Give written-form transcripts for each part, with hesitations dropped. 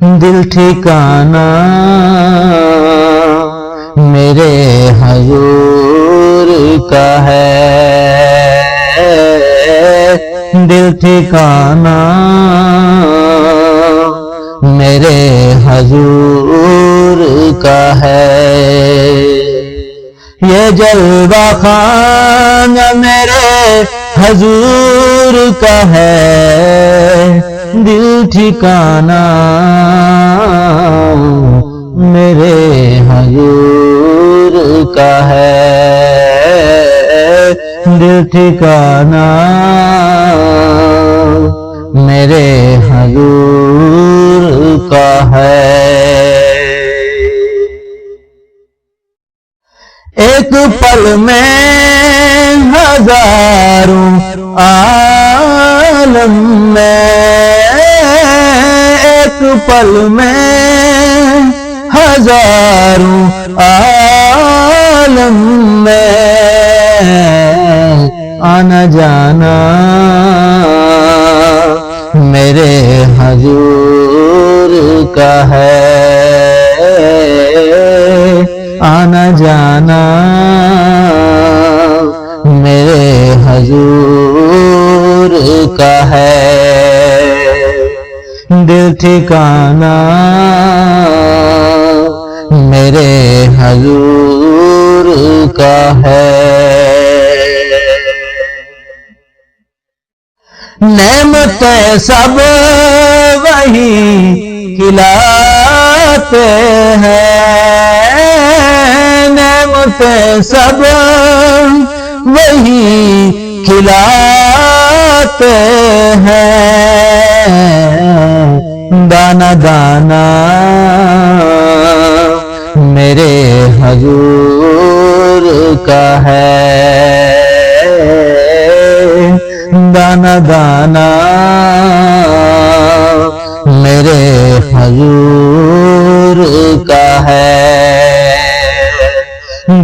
دل ٹھکانا میرے حضور کا ہے، دل ٹھکانا میرے حضور کا ہے، یہ جلوہ خانہ میرے حضور کا ہے، دل ٹھکانا میرے حضور کا ہے، دل ٹھکانا میرے حضور کا ہے۔ ایک پل میں ہزاروں عالم میں، ایک پل میں ہزاروں عالم میں آنا جانا میرے حضور کا ہے، آنا جانا میرے حضور کا ہے، دل ٹھکانا میرے حضور کا ہے۔ نعمتیں سب وہی کھلاتے ہیں، نعمتیں سب وہی کھلاتے ہیں، دانا دانا میرے حضور کا ہے، دانا دانا میرے حضور کا ہے،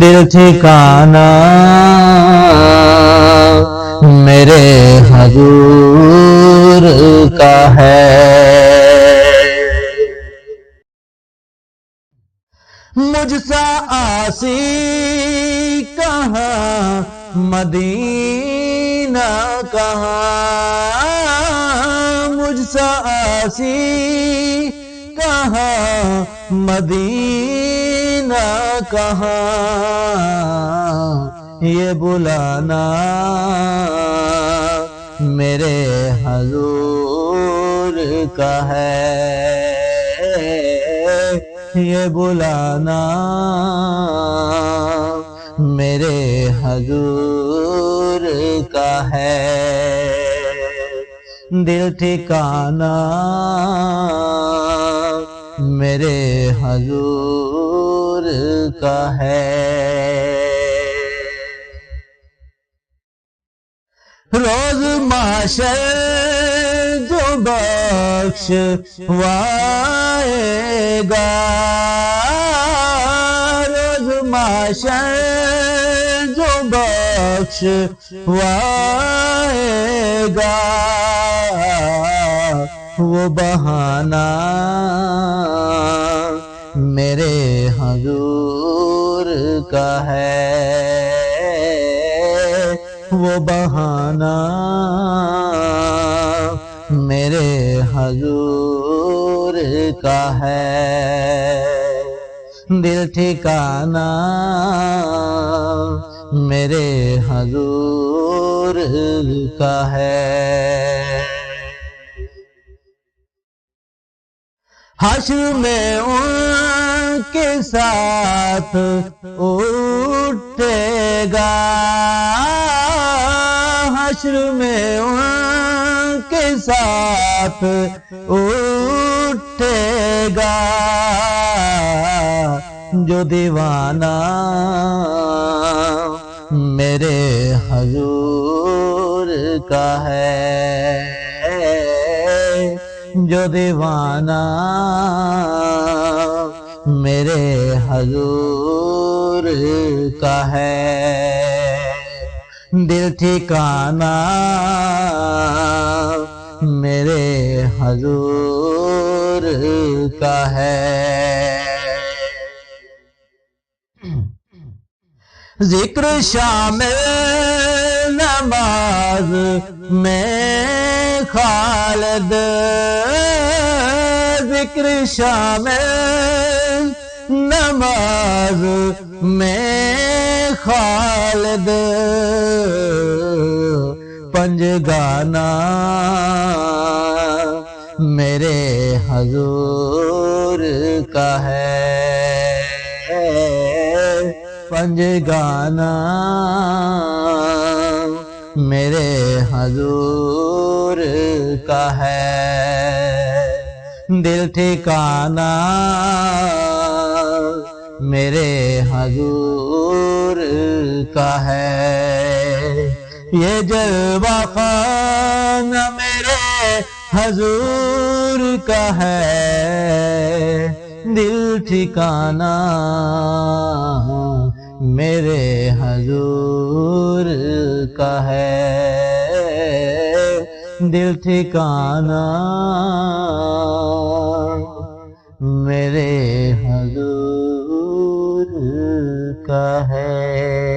دل ٹھکانا میرے حضور کا ہے۔ مجھ سا عاصی کہاں، مدینہ کہاں، مجھ سا عاصی کہاں، مدینہ کہاں، یہ بلانا میرے حضور کا ہے، یہ بلانا میرے حضور کا ہے، دل ٹھکانا میرے حضور کا ہے۔ روز محشر جو بخشوائے گا، روز محشر جو بخشوائے گا، وہ بہانہ میرے حضور کا ہے، وہ بہانہ میرے حضور کا ہے، دل ٹھکانا میرے حضور کا ہے۔ حشر میں ان کے ساتھ اٹھے گا، حشر میں ان کے ساتھ اٹھے گا، جو دیوانہ میرے حضور کا ہے، جو دیوانہ میرے حضور کا ہے، دل ٹھکانا میرے حضور کا ہے۔ ذکر شامل نماز میں خالد، ذکر شامل نماز میں خالد، پنج گانا میرے حضور کا ہے، پنج گانا میرے حضور کا ہے، دل ٹھکانا میرے حضور کا ہے، یہ جلوہ خانہ میرے حضور کا ہے، دل ٹھکانا میرے حضور کا ہے، دل ٹھکانا میرے حضور کا ہے۔